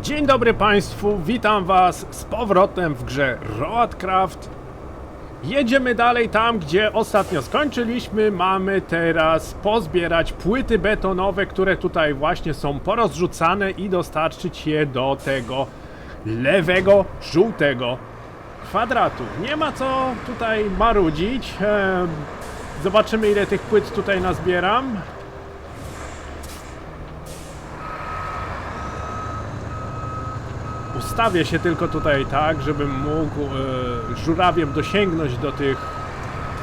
Dzień dobry Państwu, witam Was z powrotem w grze Roadcraft. Jedziemy dalej tam, gdzie ostatnio skończyliśmy. Mamy teraz pozbierać płyty betonowe, które tutaj właśnie są porozrzucane i dostarczyć je do tego lewego, żółtego kwadratu. Nie ma co tutaj marudzić. Zobaczymy, ile tych płyt tutaj nazbieram. Ustawię się tylko tutaj tak, żebym mógł żurawiem dosięgnąć do tych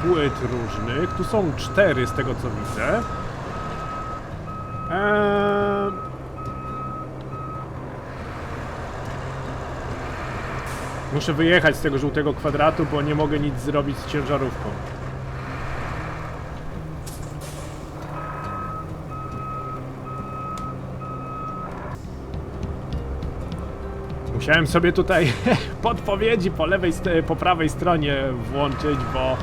płyt różnych. Tu są 4 z tego co widzę. Muszę wyjechać z tego żółtego kwadratu, bo nie mogę nic zrobić z ciężarówką. Musiałem sobie tutaj podpowiedzi po prawej stronie włączyć, bo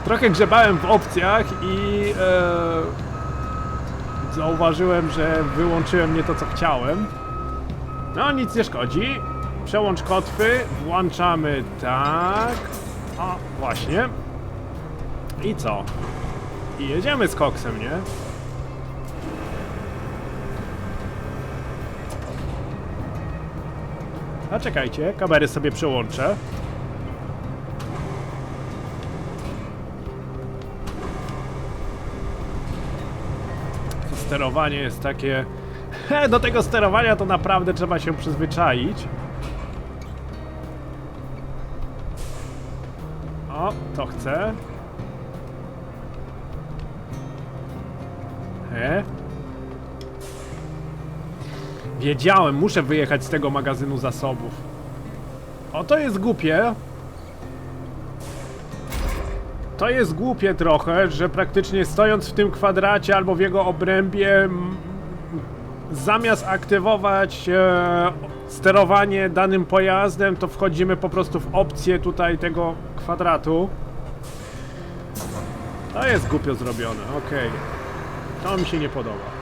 trochę grzebałem w opcjach i zauważyłem, że wyłączyłem nie to, co chciałem. No, nic nie szkodzi. Przełącz kotwy, włączamy tak. O, właśnie. I co? I jedziemy z koksem, nie? A czekajcie, kamery sobie przełączę. To sterowanie jest takie... Do tego sterowania to naprawdę trzeba się przyzwyczaić. O, to chcę. Wiedziałem, muszę wyjechać z tego magazynu zasobów. O, to jest głupie. To jest głupie trochę, że praktycznie stojąc w tym kwadracie albo w jego obrębie, zamiast aktywować sterowanie danym pojazdem, to wchodzimy po prostu w opcję tutaj tego kwadratu. To jest głupio zrobione, okej. To mi się nie podoba.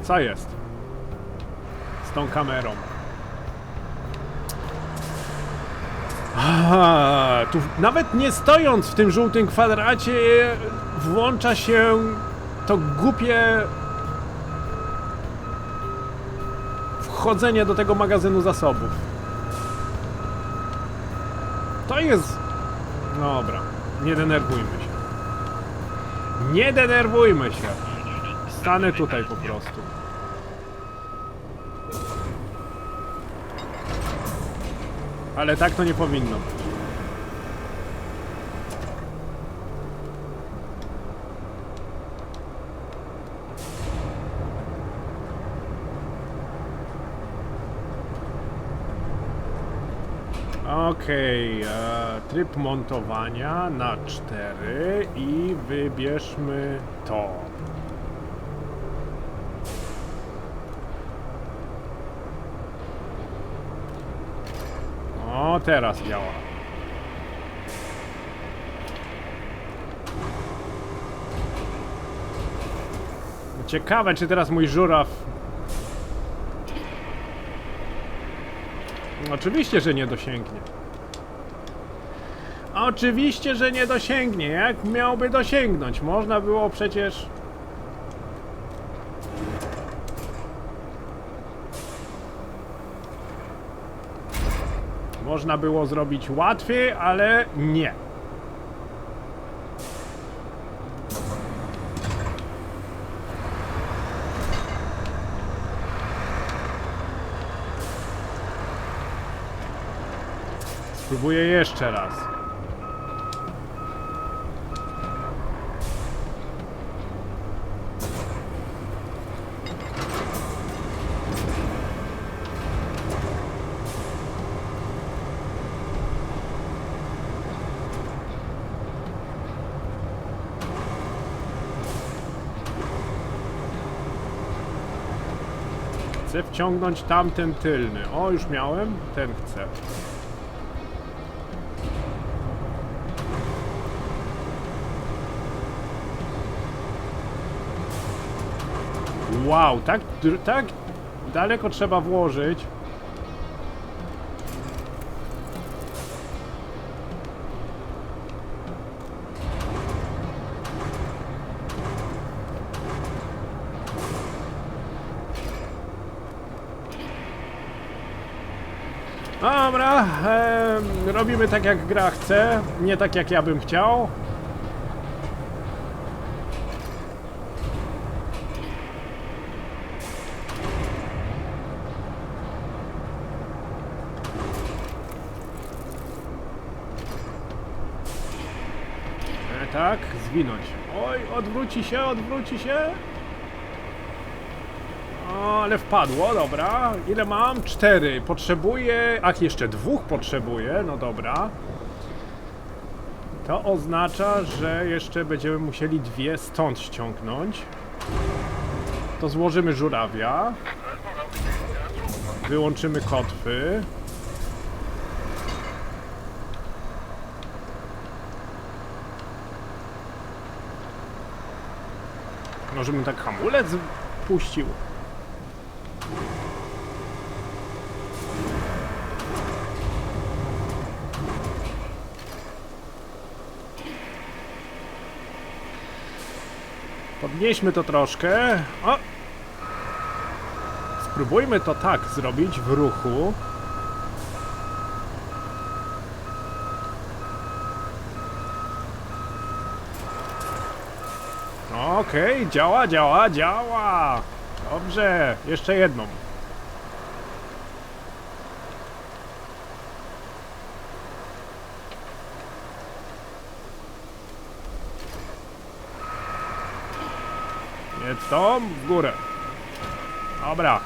Co jest z tą kamerą? Tu nawet nie stojąc w tym żółtym kwadracie włącza się to głupie wchodzenie do tego magazynu zasobów. To jest... Dobra, nie denerwujmy się. Nie denerwujmy się. Stanę tutaj po prostu. Ale tak to nie powinno być. Okej, tryb montowania na 4 i wybierzmy to. O, teraz działa. Ciekawe, czy teraz mój żuraw... Oczywiście, że nie dosięgnie. Oczywiście, że nie dosięgnie. Jak miałby dosięgnąć? Można było przecież... Można było zrobić łatwiej, ale nie. Spróbuję jeszcze raz. Chcę wciągnąć tamten tylny. O, już miałem. Ten chcę. Wow, tak daleko trzeba włożyć. Dobra, robimy tak jak gra chce, nie tak jak ja bym chciał. Tak, zwinąć. Oj, odwróci się, odwróci się. O, ale wpadło, dobra. Ile mam? 4. Potrzebuję... Ach, jeszcze 2 potrzebuję, no dobra. To oznacza, że jeszcze będziemy musieli 2 stąd ściągnąć. To złożymy żurawia. Wyłączymy kotwy. Może bym tak hamulec puścił. Podnieśmy to troszkę. O! Spróbujmy to tak zrobić w ruchu. Okej, działa, działa, działa. Dobrze, jeszcze jedną. Jedź tą w górę. Dobra.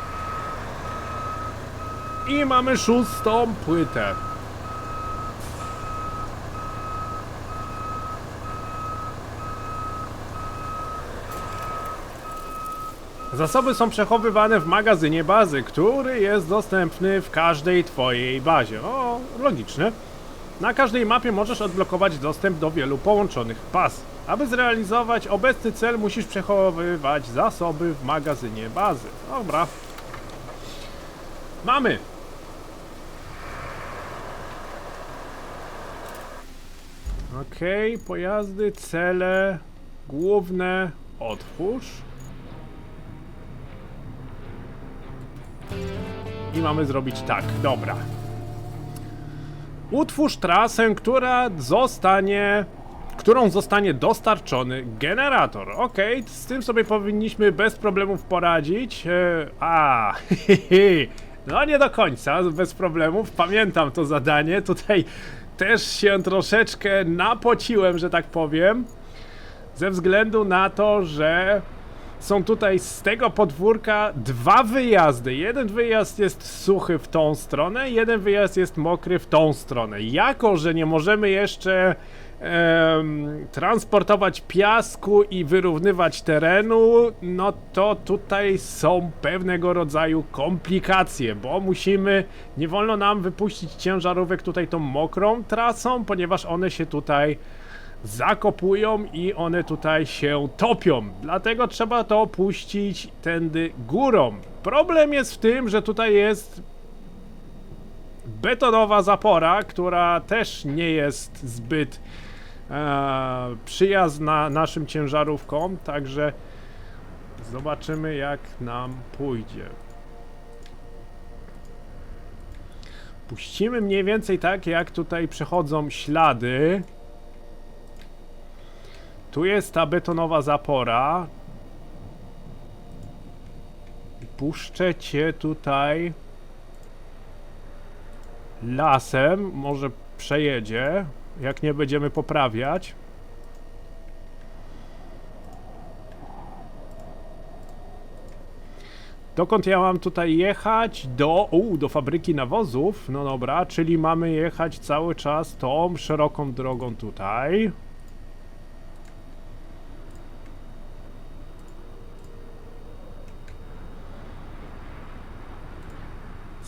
I mamy 6. płytę. Zasoby są przechowywane w magazynie bazy, który jest dostępny w każdej twojej bazie. O, logiczne. Na każdej mapie możesz odblokować dostęp do wielu połączonych baz. Aby zrealizować obecny cel, musisz przechowywać zasoby w magazynie bazy. Dobra. Mamy! Okej, pojazdy, cele, główne, otwórz. I mamy zrobić tak, dobra. Utwórz trasę, którą zostanie dostarczony generator. Okej, z tym sobie powinniśmy bez problemów poradzić. No nie do końca, bez problemów. Pamiętam to zadanie. Tutaj też się troszeczkę napociłem, że tak powiem. Ze względu na to, że są tutaj z tego podwórka 2 wyjazdy. Jeden wyjazd jest suchy w tą stronę, jeden wyjazd jest mokry w tą stronę. Jako że nie możemy jeszcze transportować piasku i wyrównywać terenu, no to tutaj są pewnego rodzaju komplikacje, bo nie wolno nam wypuścić ciężarówek tutaj tą mokrą trasą, ponieważ one się tutaj zakopują i one tutaj się topią. Dlatego trzeba to opuścić tędy górą. Problem jest w tym, że tutaj jest betonowa zapora, która też nie jest zbyt przyjazna naszym ciężarówkom, także zobaczymy, jak nam pójdzie. Puścimy mniej więcej tak, jak tutaj przechodzą ślady. Tu jest ta betonowa zapora. Puszczę cię tutaj lasem. Może przejedzie, jak nie będziemy poprawiać. Dokąd ja mam tutaj jechać? Do fabryki nawozów. No dobra, czyli mamy jechać cały czas tą szeroką drogą tutaj.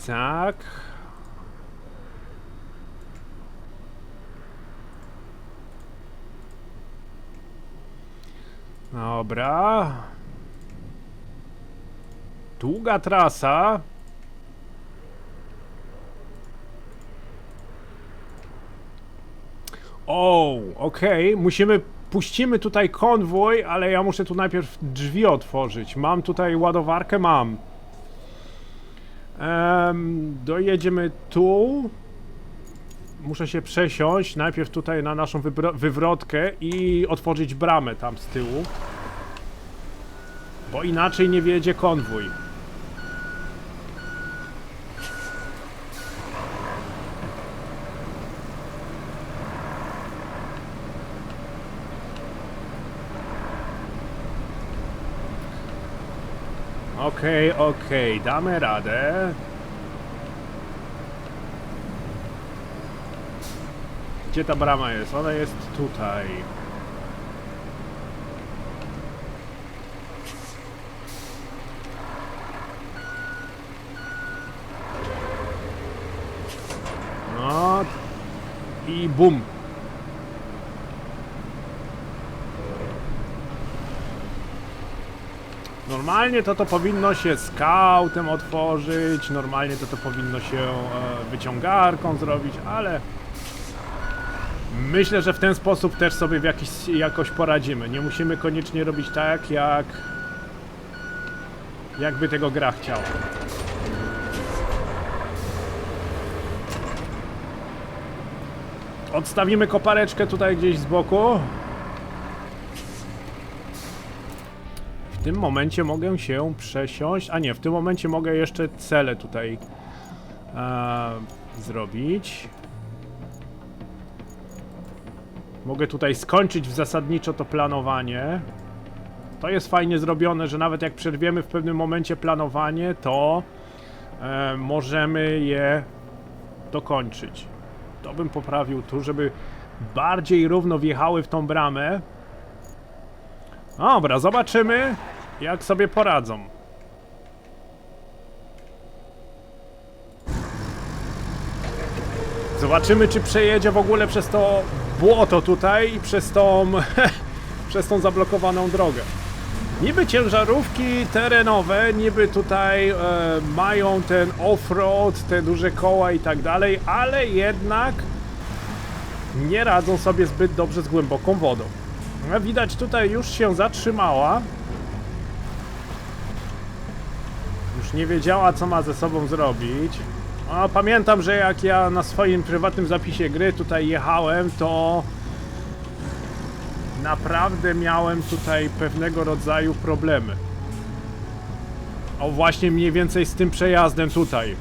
Tak. Dobra. Długa trasa. O, okej. Puścimy tutaj konwój, ale ja muszę tu najpierw drzwi otworzyć. Mam tutaj ładowarkę? Mam. Dojedziemy tu. Muszę się przesiąść najpierw tutaj na naszą wywrotkę i otworzyć bramę tam z tyłu. Bo inaczej nie wjedzie konwój. Okej, damy radę. Gdzie ta brama jest? Ona jest tutaj. No i bum. Normalnie to powinno się skautem otworzyć, normalnie to powinno się wyciągarką zrobić, ale myślę, że w ten sposób też sobie jakoś poradzimy. Nie musimy koniecznie robić tak, jakby tego gra chciała. Odstawimy kopareczkę tutaj gdzieś z boku. W tym momencie mogę się przesiąść, a nie, w tym momencie mogę jeszcze cele tutaj zrobić. Mogę tutaj skończyć zasadniczo to planowanie. To jest fajnie zrobione, że nawet jak przerwiemy w pewnym momencie planowanie, to możemy je dokończyć. To bym poprawił tu, żeby bardziej równo wjechały w tą bramę. Dobra, zobaczymy, jak sobie poradzą. Zobaczymy, czy przejedzie w ogóle przez to błoto tutaj i przez tą zablokowaną drogę. Niby ciężarówki terenowe, niby tutaj mają ten off-road, te duże koła i tak dalej, ale jednak nie radzą sobie zbyt dobrze z głęboką wodą. Widać, tutaj już się zatrzymała. Już nie wiedziała, co ma ze sobą zrobić. Pamiętam, że jak ja na swoim prywatnym zapisie gry tutaj jechałem, to naprawdę miałem tutaj pewnego rodzaju problemy. O, właśnie mniej więcej z tym przejazdem tutaj.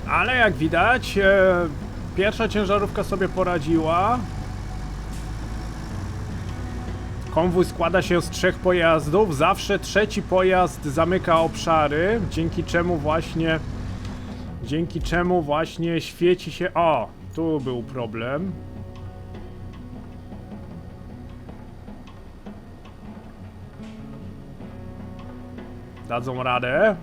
Ale jak widać, pierwsza ciężarówka sobie poradziła. Konwój składa się z 3 pojazdów. Zawsze trzeci pojazd zamyka obszary, dzięki czemu właśnie świeci się... O, tu był problem. Dadzą radę.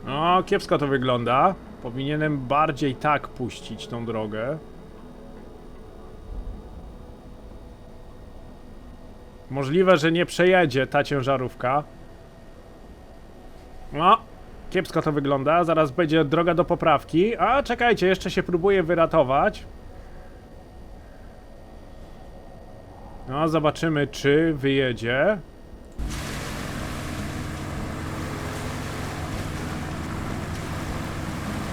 No, kiepsko to wygląda. Powinienem bardziej tak puścić tą drogę. Możliwe, że nie przejedzie ta ciężarówka. No, kiepsko to wygląda. Zaraz będzie droga do poprawki. A, czekajcie, jeszcze się próbuję wyratować. No, zobaczymy, czy wyjedzie.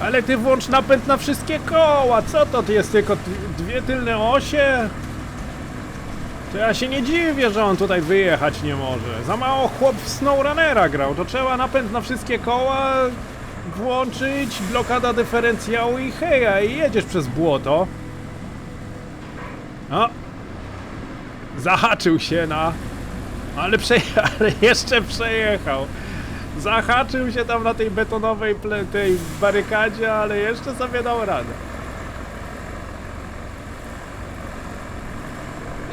Ale ty włącz napęd na wszystkie koła! Co to jest tylko 2 tylne osie? To ja się nie dziwię, że on tutaj wyjechać nie może. Za mało chłop w SnowRunnera grał. To trzeba napęd na wszystkie koła włączyć, blokada dyferencjału i heja, i jedziesz przez błoto. O! Zahaczył się na... Ale jeszcze przejechał. Zahaczył się tam na tej betonowej tej barykadzie, ale jeszcze sobie dał radę.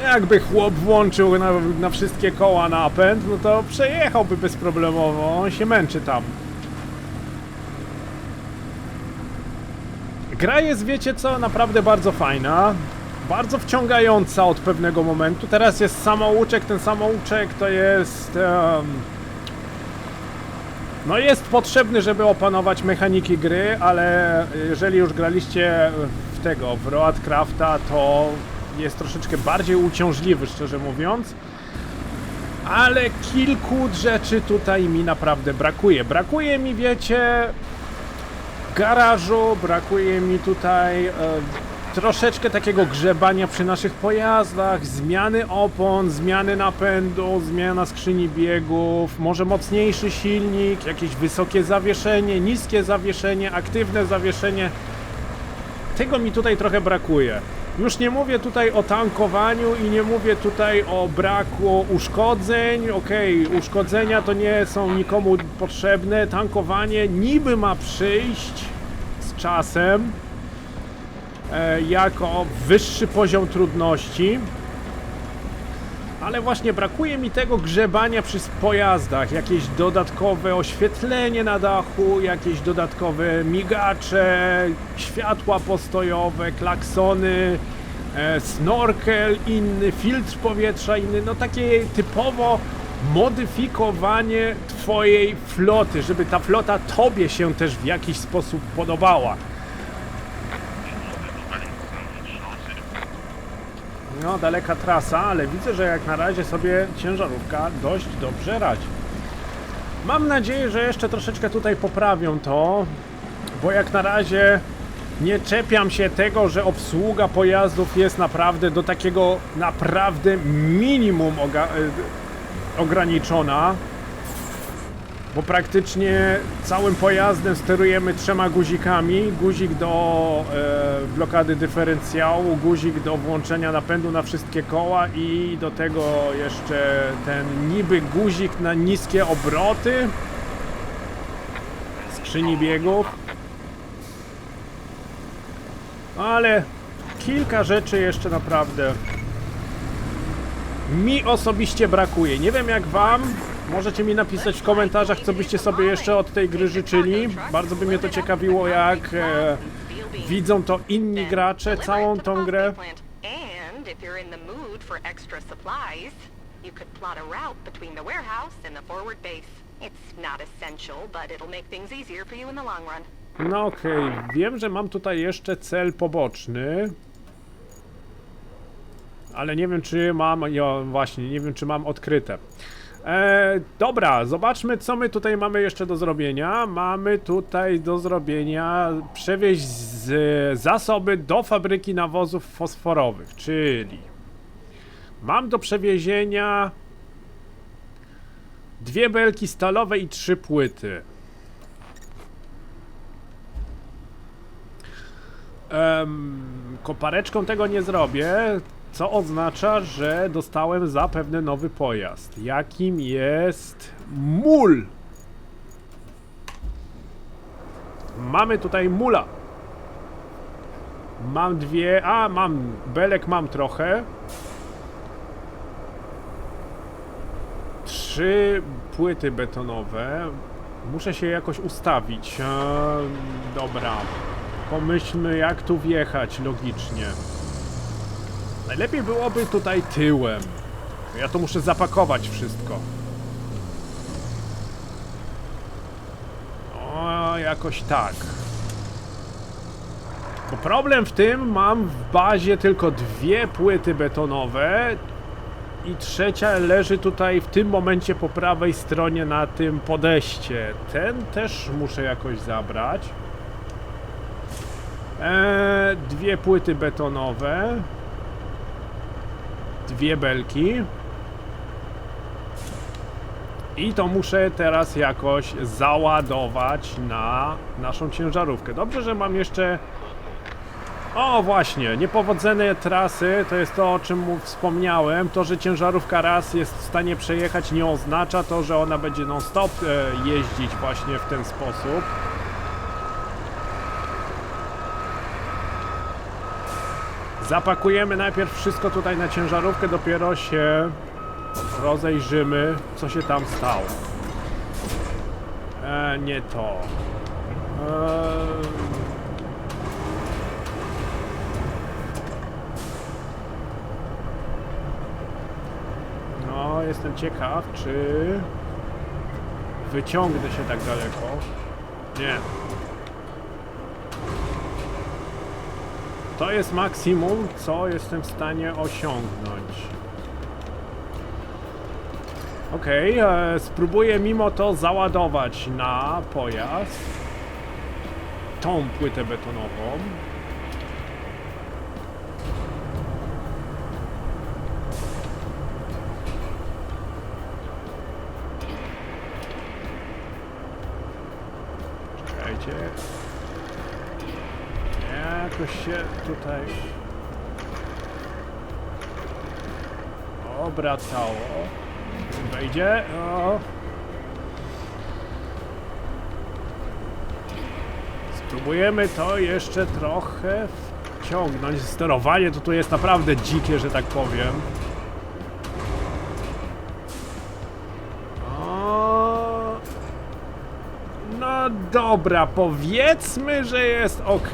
Jakby chłop włączył na wszystkie koła napęd, no to przejechałby bezproblemowo, on się męczy tam. Gra jest, wiecie co, naprawdę bardzo fajna, bardzo wciągająca od pewnego momentu. Teraz jest samouczek, ten samouczek to jest... no jest potrzebny, żeby opanować mechaniki gry, ale jeżeli już graliście w Roadcrafta, to jest troszeczkę bardziej uciążliwy, szczerze mówiąc. Ale kilku rzeczy tutaj mi naprawdę brakuje. Brakuje mi, wiecie, garażu, brakuje mi tutaj troszeczkę takiego grzebania przy naszych pojazdach, zmiany opon, zmiany napędu, zmiana skrzyni biegów, może mocniejszy silnik, jakieś wysokie zawieszenie, niskie zawieszenie, aktywne zawieszenie. Tego mi tutaj trochę brakuje. Już nie mówię tutaj o tankowaniu i nie mówię tutaj o braku uszkodzeń. Okej, uszkodzenia to nie są nikomu potrzebne. Tankowanie niby ma przyjść z czasem jako wyższy poziom trudności. Ale właśnie brakuje mi tego grzebania przy pojazdach. Jakieś dodatkowe oświetlenie na dachu, jakieś dodatkowe migacze, światła postojowe, klaksony, snorkel inny, filtr powietrza inny. No takie typowo modyfikowanie twojej floty, żeby ta flota tobie się też w jakiś sposób podobała. No, daleka trasa, ale widzę, że jak na razie sobie ciężarówka dość dobrze radzi. Mam nadzieję, że jeszcze troszeczkę tutaj poprawią to, bo jak na razie nie czepiam się tego, że obsługa pojazdów jest naprawdę do takiego naprawdę minimum ograniczona, bo praktycznie całym pojazdem sterujemy 3 guzikami. Guzik do blokady dyferencjału, guzik do włączenia napędu na wszystkie koła i do tego jeszcze ten niby guzik na niskie obroty skrzyni biegów. Ale kilka rzeczy jeszcze naprawdę mi osobiście brakuje. Nie wiem jak wam. Możecie mi napisać w komentarzach, co byście sobie jeszcze od tej gry życzyli. Bardzo by mnie to ciekawiło, jak widzą to inni gracze, całą tą grę. No okej, wiem, że mam tutaj jeszcze cel poboczny. Ale nie wiem, czy mam, właśnie, nie wiem, czy mam odkryte. Dobra, zobaczmy, co my tutaj mamy jeszcze do zrobienia. Mamy tutaj do zrobienia przewieźć zasoby do fabryki nawozów fosforowych, czyli mam do przewiezienia 2 belki stalowe i 3 płyty. Kopareczką tego nie zrobię. Co oznacza, że dostałem zapewne nowy pojazd, jakim jest mul. Mamy tutaj mula. Mam belek mam trochę. 3 płyty betonowe. Muszę się jakoś ustawić. Dobra. Pomyślmy, jak tu wjechać logicznie. Najlepiej byłoby tutaj tyłem. Ja to muszę zapakować wszystko. O, jakoś tak. Bo problem w tym, mam w bazie tylko 2 płyty betonowe i trzecia leży tutaj w tym momencie po prawej stronie na tym podejście. Ten też muszę jakoś zabrać. 2 płyty betonowe. 2 belki. I to muszę teraz jakoś załadować na naszą ciężarówkę. Dobrze, że mam jeszcze... O właśnie, niepowodzenie trasy to jest to, o czym mu wspomniałem. To, że ciężarówka raz jest w stanie przejechać, nie oznacza to, że ona będzie non-stop jeździć właśnie w ten sposób. Zapakujemy najpierw wszystko tutaj na ciężarówkę, dopiero się rozejrzymy, co się tam stało. Nie to. No, jestem ciekaw, czy wyciągnę się tak daleko. Nie. To jest maksimum, co jestem w stanie osiągnąć. Okej, spróbuję mimo to załadować na pojazd tą płytę betonową. Czekajcie. Jakoś się tutaj obracało. Wejdzie. O. Spróbujemy to jeszcze trochę wciągnąć. Sterowanie to tu jest naprawdę dzikie, że tak powiem. O. No dobra, powiedzmy, że jest ok.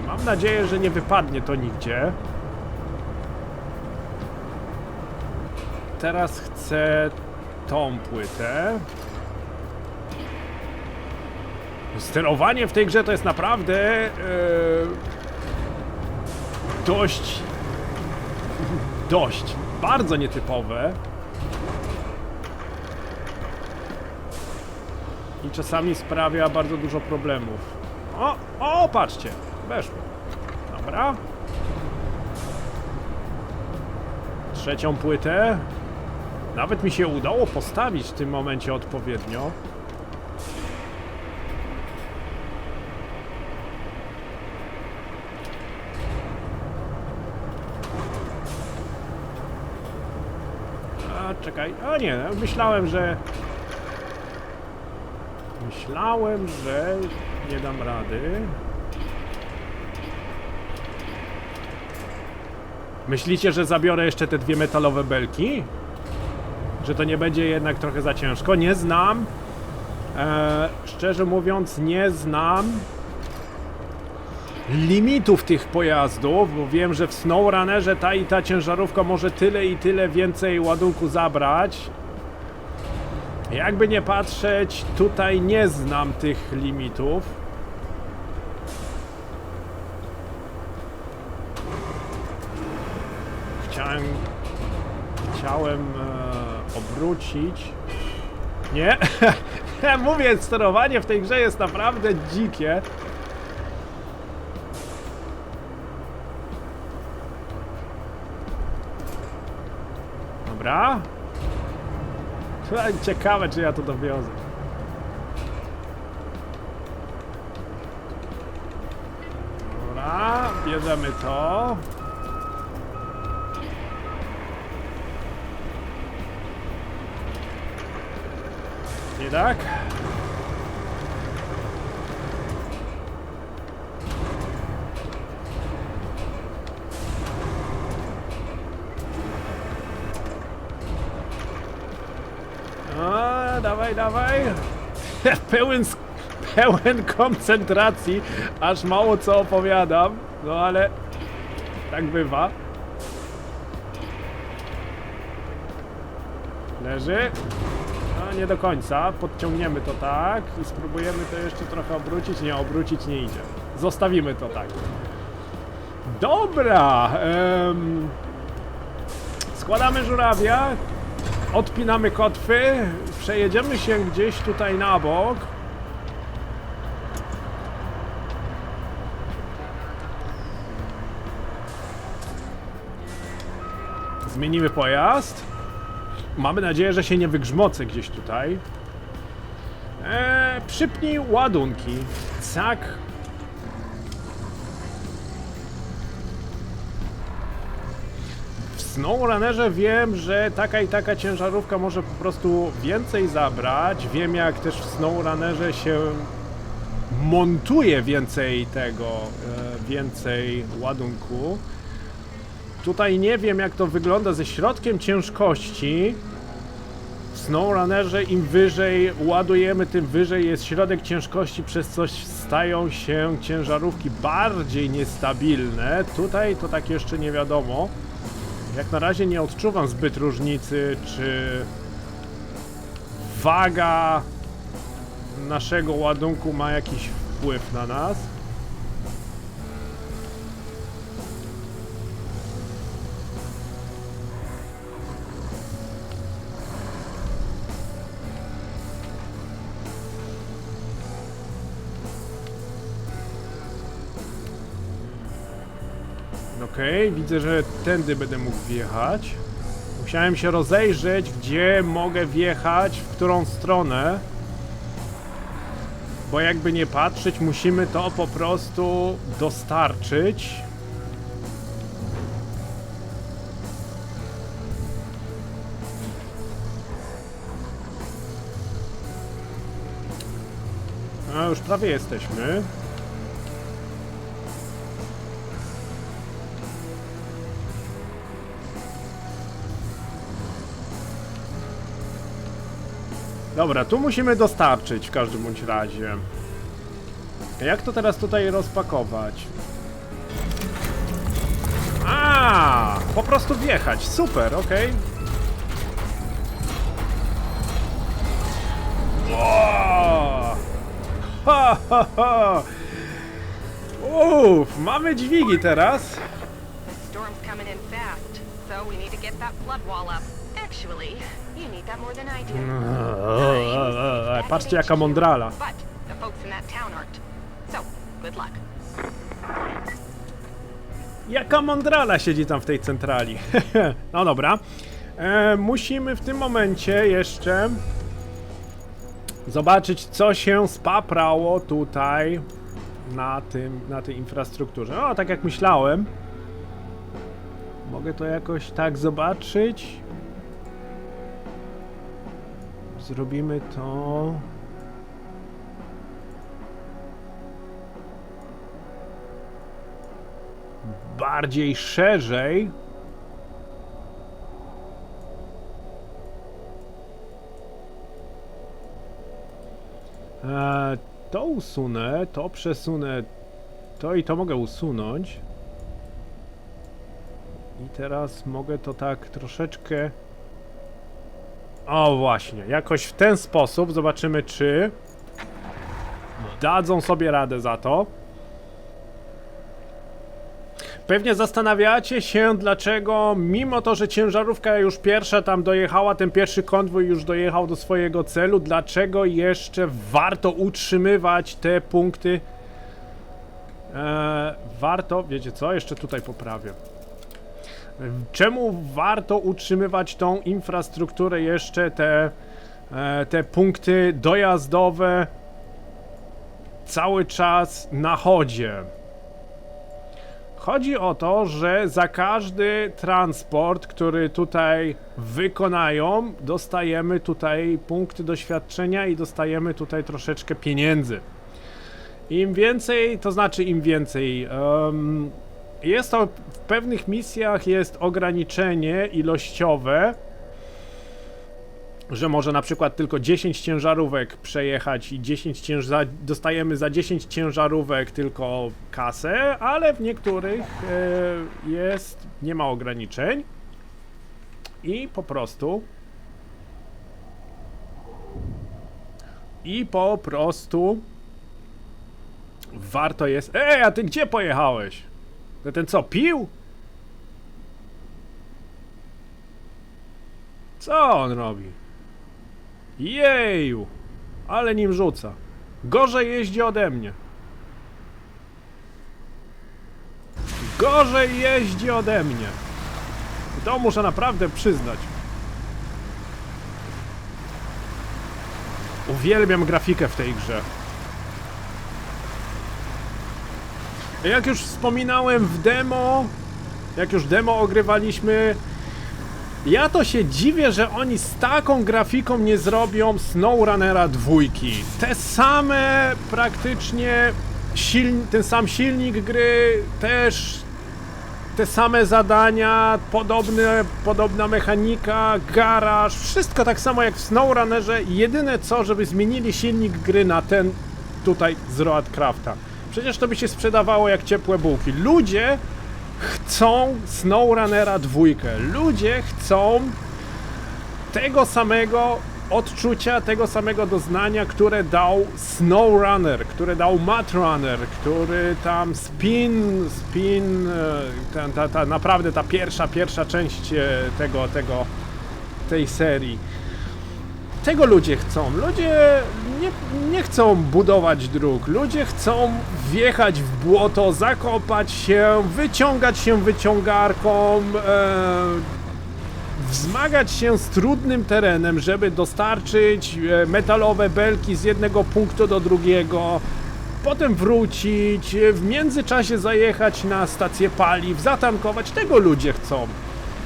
Mam nadzieję, że nie wypadnie to nigdzie. Teraz chcę tą płytę. Sterowanie w tej grze to jest naprawdę dość bardzo nietypowe. I czasami sprawia bardzo dużo problemów. O, patrzcie, weszło. Dobra. Trzecią płytę. Nawet mi się udało postawić w tym momencie odpowiednio. A, czekaj. O nie, myślałem, że nie dam rady. Myślicie, że zabiorę jeszcze te dwie metalowe belki? Że to nie będzie jednak trochę za ciężko? Nie znam. Szczerze mówiąc, nie znam limitów tych pojazdów, bo wiem, że w SnowRunnerze ta i ta ciężarówka może tyle i tyle więcej ładunku zabrać. Jakby nie patrzeć, tutaj nie znam tych limitów. Chciałem obrócić. Nie? Mówię, sterowanie w tej grze jest naprawdę dzikie. Dobra. Ciekawe, czy ja to dowiozę. Dobra, bierzemy to. Nie tak? Dawaj, dawaj. Pełen koncentracji, aż mało co opowiadam. No ale tak bywa. Leży. No nie do końca. Podciągniemy to tak i spróbujemy to jeszcze trochę obrócić. Nie, obrócić nie idzie. Zostawimy to tak. Dobra. Składamy żurawia. Odpinamy kotwy, przejedziemy się gdzieś tutaj na bok. Zmienimy pojazd. Mamy nadzieję, że się nie wygrzmocę gdzieś tutaj. Przypnij ładunki. Tak. SnowRunnerze wiem, że taka i taka ciężarówka może po prostu więcej zabrać. Wiem, jak też w SnowRunnerze się montuje więcej tego, więcej ładunku. Tutaj nie wiem, jak to wygląda ze środkiem ciężkości. W SnowRunnerze im wyżej ładujemy, tym wyżej jest środek ciężkości, przez co stają się ciężarówki bardziej niestabilne. Tutaj to tak jeszcze nie wiadomo. Jak na razie nie odczuwam zbyt różnicy, czy waga naszego ładunku ma jakiś wpływ na nas. Okej, widzę, że tędy będę mógł wjechać. Musiałem się rozejrzeć, gdzie mogę wjechać, w którą stronę. Bo jakby nie patrzeć, musimy to po prostu dostarczyć. A już prawie jesteśmy. Dobra, tu musimy dostarczyć w każdym bądź razie. Jak to teraz tutaj rozpakować? A, po prostu wjechać. Super, okej. Wow. Ha, ha, ha. Uff, mamy dźwigi teraz. The storm's coming in fast, so we need to get that flood wall up. Actually, you need that more than I do. Patrzcie, jaka mądrala. But the folks in that town aren't. So, good luck. Jaka mądrala siedzi tam w tej centrali. No dobra. Musimy w tym momencie jeszcze zobaczyć, co się spaprało tutaj na tej infrastrukturze. No, tak jak myślałem. Mogę to jakoś tak zobaczyć. Zrobimy to... bardziej szerzej. To usunę, to przesunę, to i to mogę usunąć. I teraz mogę to tak troszeczkę... O właśnie, jakoś w ten sposób zobaczymy, czy dadzą sobie radę za to. Pewnie zastanawiacie się, dlaczego mimo to, że ciężarówka już pierwsza tam dojechała, ten pierwszy konwój już dojechał do swojego celu, dlaczego jeszcze warto utrzymywać te punkty. Warto, wiecie co, jeszcze tutaj poprawię. Czemu warto utrzymywać tą infrastrukturę, jeszcze te punkty dojazdowe cały czas na chodzie? Chodzi o to, że za każdy transport, który tutaj wykonają, dostajemy tutaj punkty doświadczenia i dostajemy tutaj troszeczkę pieniędzy. Im więcej, to znaczy im więcej, jest to w pewnych misjach jest ograniczenie ilościowe, że może na przykład tylko 10 ciężarówek przejechać i dostajemy za 10 ciężarówek tylko kasę, ale w niektórych nie ma ograniczeń i po prostu warto jest... Ej, a ty gdzie pojechałeś? Ten co, pił? Co on robi? Jeju! Ale nim rzuca. Gorzej jeździ ode mnie. Gorzej jeździ ode mnie. To muszę naprawdę przyznać. Uwielbiam grafikę w tej grze. Jak już wspominałem w demo, jak już demo ogrywaliśmy, Ja to się dziwię, że oni z taką grafiką nie zrobią SnowRunnera 2. Te same praktycznie ten sam silnik gry, też te same zadania, podobna mechanika, garaż, wszystko tak samo jak w SnowRunnerze. Jedyne co, żeby zmienili silnik gry na ten tutaj z Roadcrafta. Przecież to by się sprzedawało jak ciepłe bułki. Ludzie chcą SnowRunnera 2. Ludzie chcą tego samego odczucia, tego samego doznania, które dał SnowRunner, które dał MudRunner, który tam naprawdę ta pierwsza część tej serii. Tego ludzie chcą. Ludzie nie chcą budować dróg. Ludzie chcą wjechać w błoto, zakopać się, wyciągać się wyciągarką, wzmagać się z trudnym terenem, żeby dostarczyć metalowe belki z jednego punktu do drugiego, potem wrócić, w międzyczasie zajechać na stację paliw, zatankować. Tego ludzie chcą.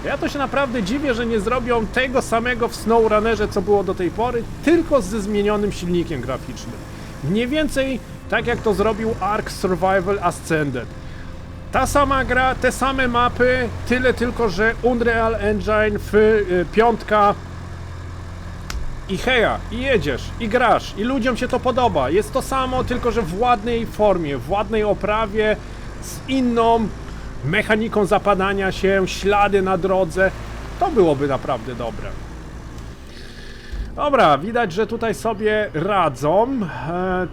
Ja to się naprawdę dziwię, że nie zrobią tego samego w SnowRunnerze, co było do tej pory, tylko ze zmienionym silnikiem graficznym. Mniej więcej tak jak to zrobił Ark Survival Ascended. Ta sama gra, te same mapy, tyle tylko, że Unreal Engine w piątka i heja, i jedziesz, i grasz, i ludziom się to podoba. Jest to samo, tylko że w ładnej formie, w ładnej oprawie, z inną mechaniką zapadania się, ślady na drodze. To byłoby naprawdę dobre. Dobra, widać, że tutaj sobie radzą.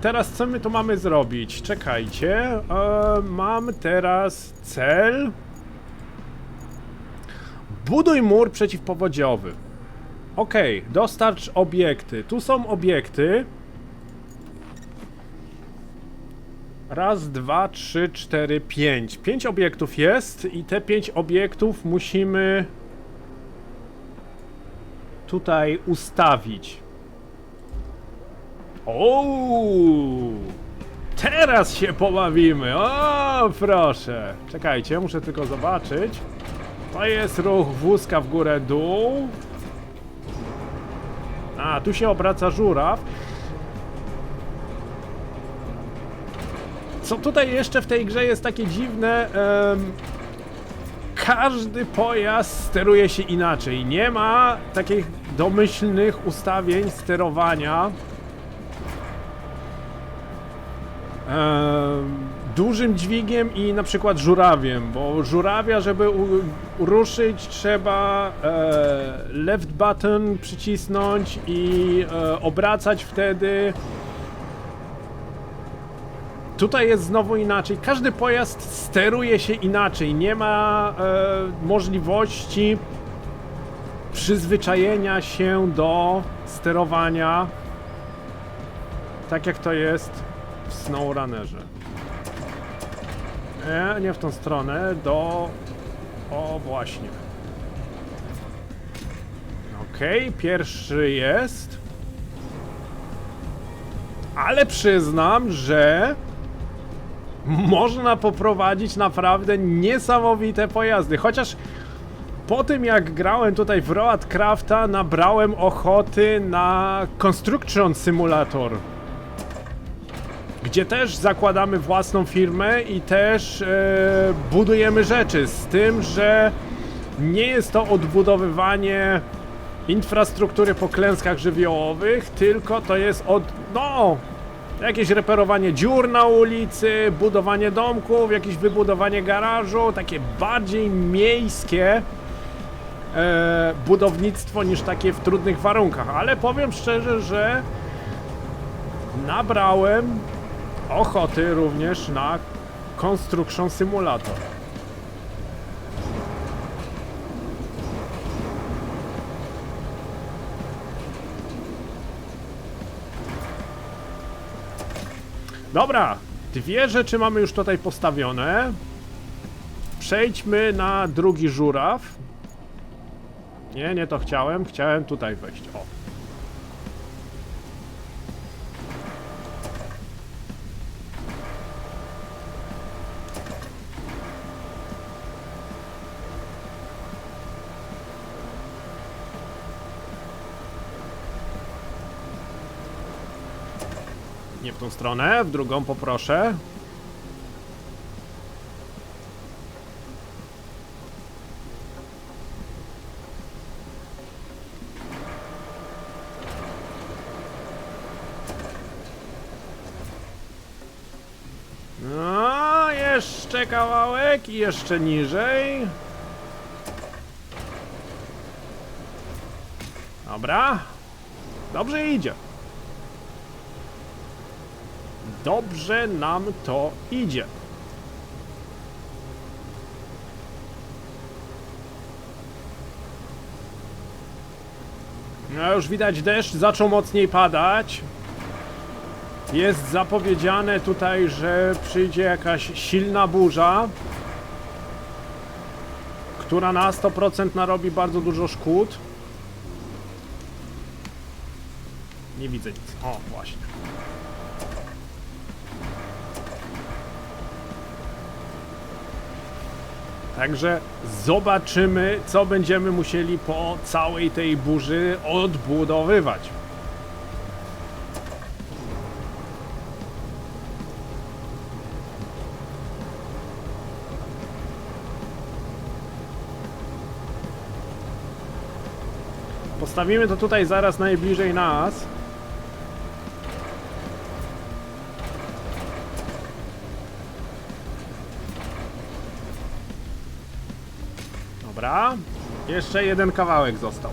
Teraz co my tu mamy zrobić? Czekajcie. Mam teraz cel. Buduj mur przeciwpowodziowy. Ok, dostarcz obiekty. Tu są obiekty. Raz, dwa, trzy, cztery, pięć. 5 obiektów jest i te 5 obiektów musimy tutaj ustawić. O, teraz się pobawimy. O, proszę. Czekajcie, muszę tylko zobaczyć. To jest ruch wózka w górę, dół. A, tu się obraca żuraw. Co tutaj jeszcze w tej grze jest takie dziwne, każdy pojazd steruje się inaczej. Nie ma takich domyślnych ustawień sterowania dużym dźwigiem i na przykład żurawiem, bo żurawia, żeby ruszyć, trzeba left button przycisnąć i obracać wtedy. Tutaj jest znowu inaczej. Każdy pojazd steruje się inaczej. Nie ma możliwości przyzwyczajenia się do sterowania tak jak to jest w SnowRunnerze. Nie w tą stronę, o właśnie. Okej, pierwszy jest. Ale przyznam, że można poprowadzić naprawdę niesamowite pojazdy. Chociaż po tym jak grałem tutaj w Roadcrafta, nabrałem ochoty na Construction Simulator, gdzie też zakładamy własną firmę i też budujemy rzeczy, z tym, że nie jest to odbudowywanie infrastruktury po klęskach żywiołowych, tylko to jest jakieś reperowanie dziur na ulicy, budowanie domków, jakieś wybudowanie garażu, takie bardziej miejskie budownictwo niż takie w trudnych warunkach, ale powiem szczerze, że nabrałem ochoty również na Construction Simulator. Dobra, 2 rzeczy mamy już tutaj postawione. Przejdźmy na drugi żuraw. Nie to chciałem. Chciałem tutaj wejść. O. Nie w tą stronę, w drugą poproszę. No, jeszcze kawałek i jeszcze niżej. Dobra. Dobrze idzie. Dobrze nam to idzie. No już widać, deszcz zaczął mocniej padać. Jest zapowiedziane tutaj, że przyjdzie jakaś silna burza, która na 100% narobi bardzo dużo szkód. Nie widzę nic. O, właśnie. Także zobaczymy, co będziemy musieli po całej tej burzy odbudowywać. Postawimy to tutaj zaraz najbliżej nas. Dobra. Jeszcze jeden kawałek został.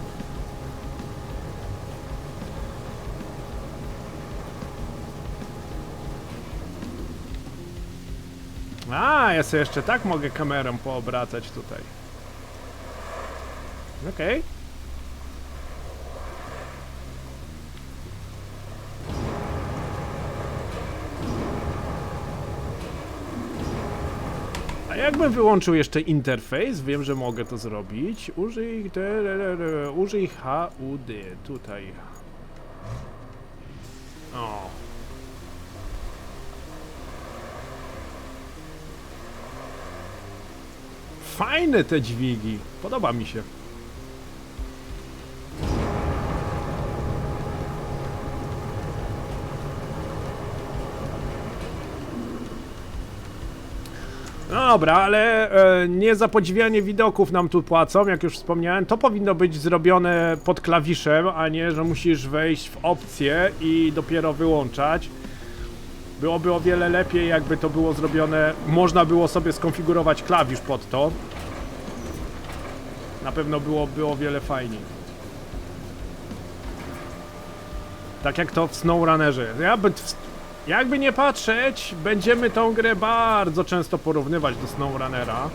A, ja sobie jeszcze tak mogę kamerą poobracać tutaj. Okej. A jakbym wyłączył jeszcze interfejs, wiem, że mogę to zrobić. Użyj HUD tutaj. O. Fajne te dźwigi. Podoba mi się. No dobra, ale nie za podziwianie widoków nam tu płacą, jak już wspomniałem. To powinno być zrobione pod klawiszem, a nie, że musisz wejść w opcje i dopiero wyłączać. Byłoby o wiele lepiej, jakby to było zrobione. Można było sobie skonfigurować klawisz pod to. Na pewno byłoby o wiele fajniej. Tak jak to w SnowRunnerze. Jakby nie patrzeć, będziemy tą grę bardzo często porównywać do SnowRunnera.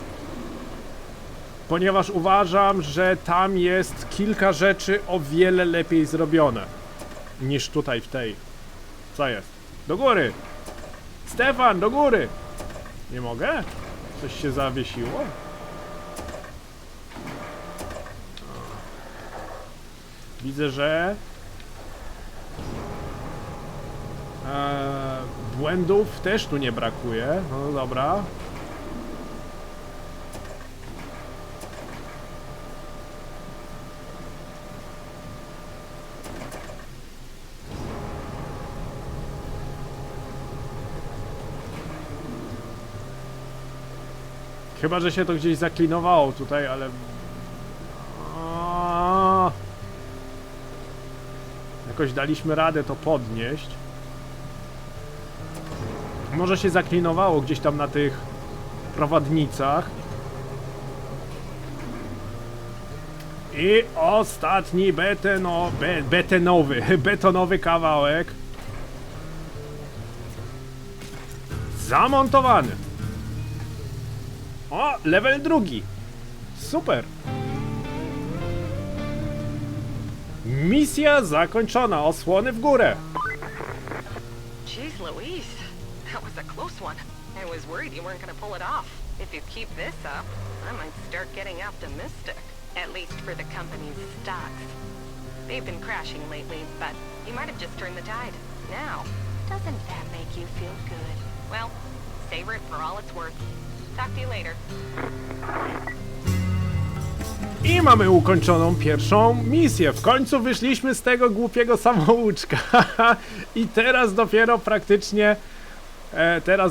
Ponieważ uważam, że tam jest kilka rzeczy o wiele lepiej zrobione niż tutaj w tej. Co jest? Do góry! Stefan, do góry! Nie mogę? Coś się zawiesiło? Widzę, że błędów też tu nie brakuje. No dobra. Chyba, że się to gdzieś zaklinowało tutaj, ale... Jakoś daliśmy radę to podnieść. Może się zaklinowało gdzieś tam na tych prowadnicach. I ostatni betonowy kawałek. Zamontowany. O, level drugi. Super. Misja zakończona. Osłony w górę. Jeez Louise, that was a close one. I was worried you weren't gonna pull it off. If you keep this up, I might start getting optimistic. At least for the company's stocks. They've been crashing lately, but you might have just turned the tide. Now, doesn't that make you feel good? Well, savor it for all it's worth. Talk to you later. I mamy ukończoną pierwszą misję. W końcu wyszliśmy z tego głupiego samouczka. I teraz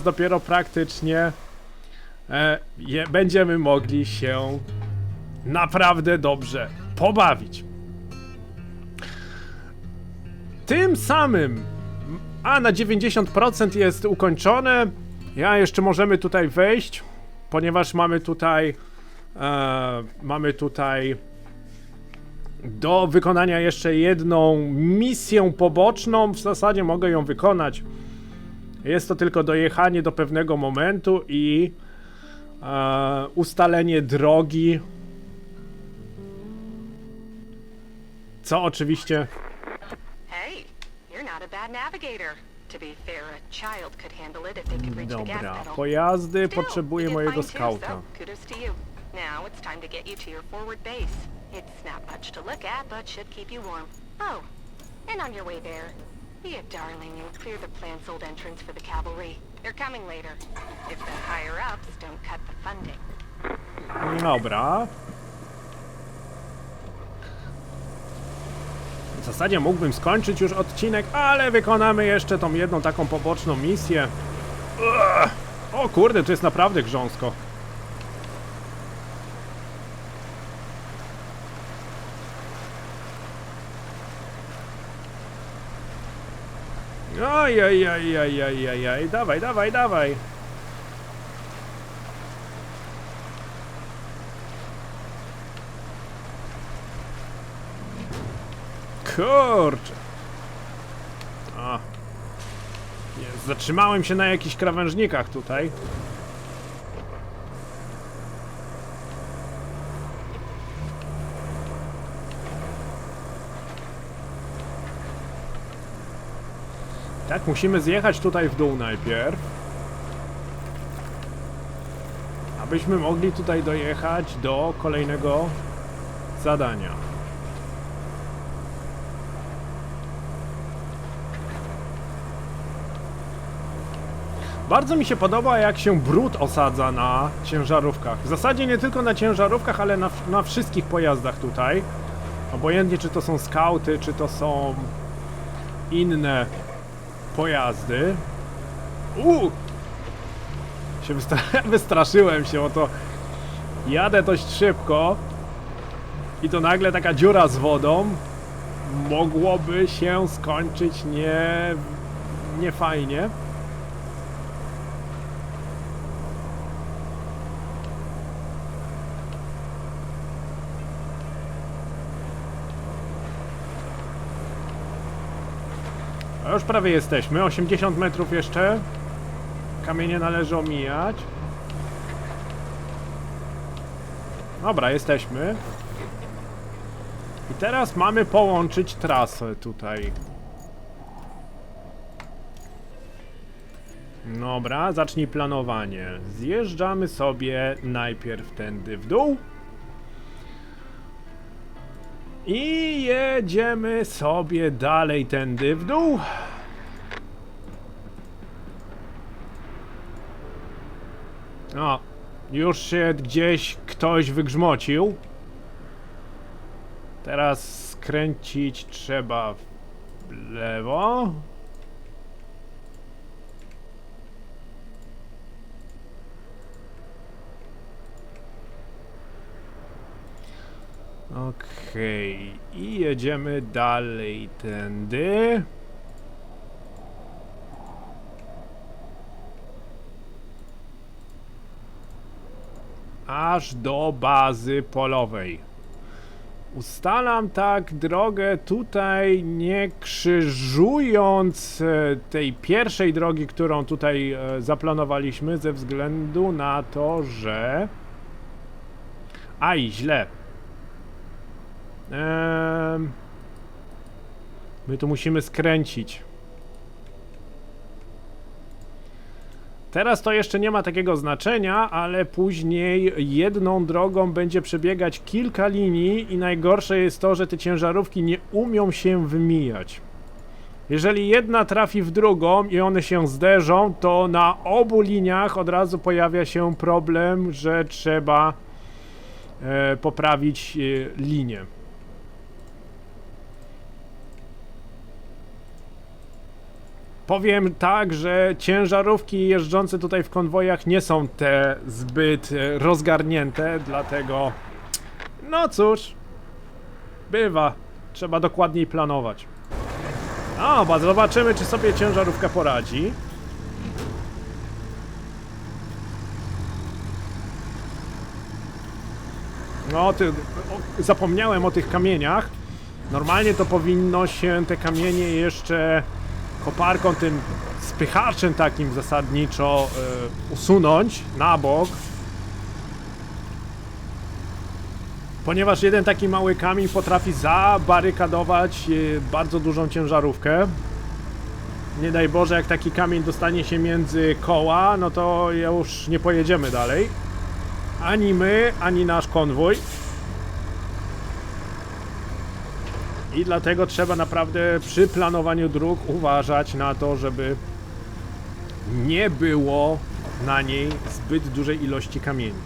dopiero praktycznie będziemy mogli się naprawdę dobrze pobawić. Tym samym, a na 90% jest ukończone. Ja jeszcze możemy tutaj wejść, ponieważ mamy tutaj do wykonania jeszcze jedną misję poboczną. W zasadzie mogę ją wykonać. Jest to tylko dojechanie do pewnego momentu i ustalenie drogi. Co oczywiście... Hey, you're not a bad navigator. To be fair, a child could handle it if they could reach the gas Dobra, pedal. pojazdy, Still, potrzebuję you did mojego fine too, skauta. so kudos to you. Now it's time to get you to your forward base. It's not much to look at, but should keep you warm. Oh, and on your way there, be a darling and clear the plant's old entrance for the cavalry. They're coming later. If the higher-ups don't cut the funding. Dobra. W zasadzie mógłbym skończyć już odcinek, ale wykonamy jeszcze tą jedną taką poboczną misję. O kurde, tu jest naprawdę grząsko. Oj, dawaj, dawaj, dawaj. Kurczę. O. Nie, zatrzymałem się na jakichś krawężnikach tutaj. Tak, musimy zjechać tutaj w dół najpierw. Abyśmy mogli tutaj dojechać do kolejnego zadania. Bardzo mi się podoba, jak się brud osadza na ciężarówkach. W zasadzie nie tylko na ciężarówkach, ale na wszystkich pojazdach tutaj. Obojętnie, czy to są skauty, czy to są inne pojazdy. Wystraszyłem się, bo to jadę dość szybko i to nagle taka dziura z wodą mogłoby się skończyć nie fajnie. A już prawie jesteśmy, 80 metrów jeszcze. Kamienie należy omijać. Dobra, jesteśmy. I teraz mamy połączyć trasę tutaj. Dobra, zacznij planowanie. Zjeżdżamy sobie najpierw tędy w dół. I jedziemy sobie dalej tędy w dół. O, już się gdzieś ktoś wygrzmocił. Teraz skręcić trzeba w lewo. Okej, i jedziemy dalej tędy. Aż do bazy polowej. Ustalam tak drogę tutaj, nie krzyżując tej pierwszej drogi, którą tutaj zaplanowaliśmy, ze względu na to, że... Aj, źle. My tu musimy skręcić. Teraz to jeszcze nie ma takiego znaczenia, ale później jedną drogą będzie przebiegać kilka linii i najgorsze jest to, że te ciężarówki nie umią się wymijać. Jeżeli jedna trafi w drugą i one się zderzą, to na obu liniach od razu pojawia się problem, że trzeba poprawić linię. Powiem tak, że ciężarówki jeżdżące tutaj w konwojach nie są te zbyt rozgarnięte, dlatego no cóż, bywa, trzeba dokładniej planować. No, zobaczymy, czy sobie ciężarówka poradzi. No, zapomniałem o tych kamieniach. Normalnie to powinno się te kamienie jeszcze koparką, tym spychaczem takim zasadniczo usunąć na bok. Ponieważ jeden taki mały kamień potrafi zabarykadować bardzo dużą ciężarówkę. Nie daj Boże, jak taki kamień dostanie się między koła, no to już nie pojedziemy dalej. Ani my, ani nasz konwój. I dlatego trzeba naprawdę przy planowaniu dróg uważać na to, żeby nie było na niej zbyt dużej ilości kamieni.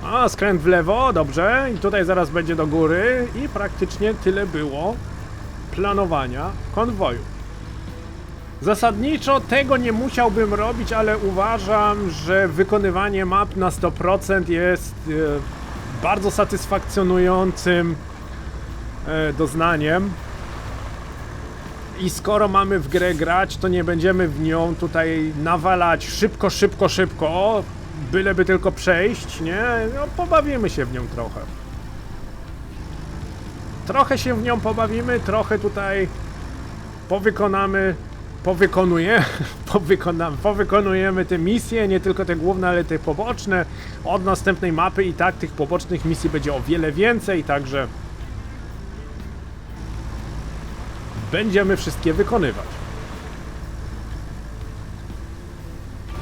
A, skręt w lewo, dobrze. I tutaj zaraz będzie do góry. I praktycznie tyle było planowania konwoju. Zasadniczo tego nie musiałbym robić, ale uważam, że wykonywanie map na 100% jest bardzo satysfakcjonującym doznaniem. I skoro mamy w grę grać, to nie będziemy w nią tutaj nawalać szybko, szybko, szybko, byleby tylko przejść, nie? No, pobawimy się w nią trochę. Trochę się w nią pobawimy, trochę tutaj powykonujemy te misje, nie tylko te główne, ale te poboczne. Od następnej mapy i tak tych pobocznych misji będzie o wiele więcej, także będziemy wszystkie wykonywać.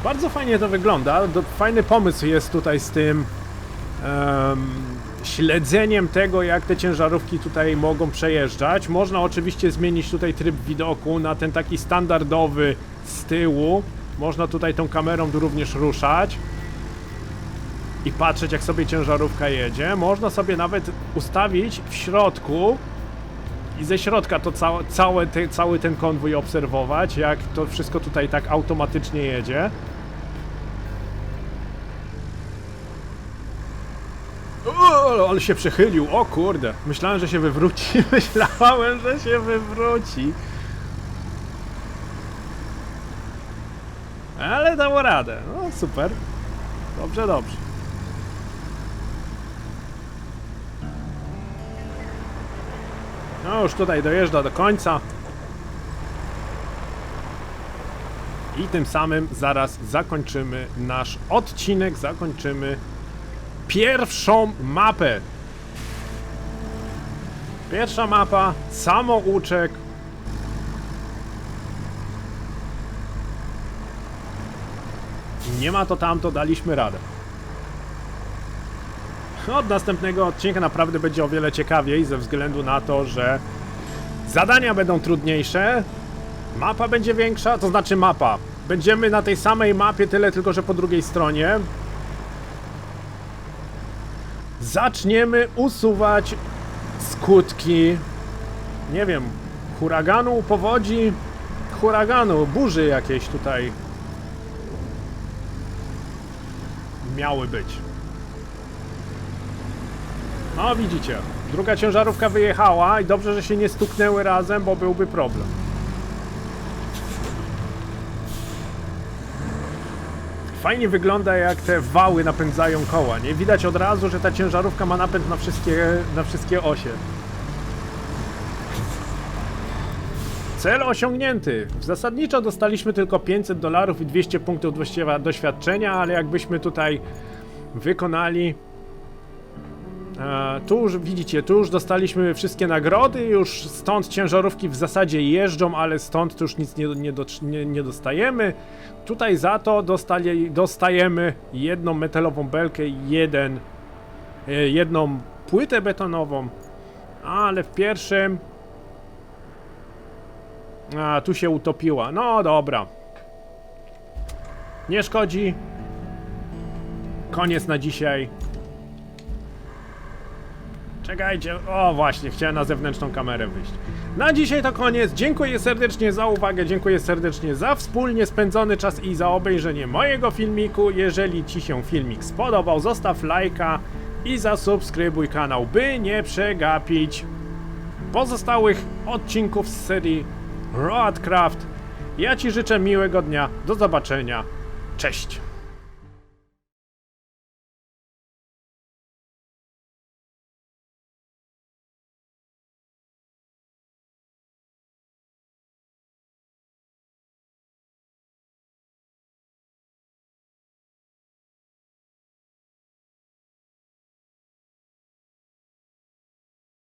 Bardzo fajnie to wygląda, fajny pomysł jest tutaj z tym śledzeniem tego, jak te ciężarówki tutaj mogą przejeżdżać. Można oczywiście zmienić tutaj tryb widoku na ten taki standardowy z tyłu. Można tutaj tą kamerą również ruszać i patrzeć, jak sobie ciężarówka jedzie. Można sobie nawet ustawić w środku i ze środka to cały ten konwój obserwować, jak to wszystko tutaj tak automatycznie jedzie. O, ale się przechylił, o kurde. Myślałem, że się wywróci. Myślałem, że się wywróci. Ale dało radę. No super. Dobrze, dobrze. No już tutaj dojeżdża do końca. I tym samym zaraz zakończymy nasz odcinek, zakończymy pierwszą mapę. Pierwsza mapa, samouczek. Nie ma to tamto, daliśmy radę. Od następnego odcinka naprawdę będzie o wiele ciekawiej, ze względu na to, że zadania będą trudniejsze, mapa będzie większa, to znaczy mapa. Będziemy na tej samej mapie, tyle tylko, że po drugiej stronie. Zaczniemy usuwać skutki, nie wiem, huraganu, powodzi, burzy jakieś tutaj miały być. No widzicie, druga ciężarówka wyjechała i dobrze, że się nie stuknęły razem, bo byłby problem. Fajnie wygląda, jak te wały napędzają koła, nie? Widać od razu, że ta ciężarówka ma napęd na wszystkie osie. Cel osiągnięty. Zasadniczo dostaliśmy tylko $500 i 200 punktów doświadczenia, ale jakbyśmy tutaj wykonali... tu już widzicie, tu już dostaliśmy wszystkie nagrody, już stąd ciężarówki w zasadzie jeżdżą, ale stąd to już nic nie dostajemy. Tutaj za to dostajemy jedną metalową belkę i jedną płytę betonową, ale w pierwszym A, tu się utopiła. No dobra. Nie szkodzi. Koniec na dzisiaj. Czekajcie. O, właśnie, chciałem na zewnętrzną kamerę wyjść. Na dzisiaj to koniec. Dziękuję serdecznie za uwagę. Dziękuję serdecznie za wspólnie spędzony czas i za obejrzenie mojego filmiku. Jeżeli Ci się filmik spodobał, zostaw lajka i zasubskrybuj kanał, by nie przegapić pozostałych odcinków z serii Roadcraft. Ja Ci życzę miłego dnia. Do zobaczenia. Cześć.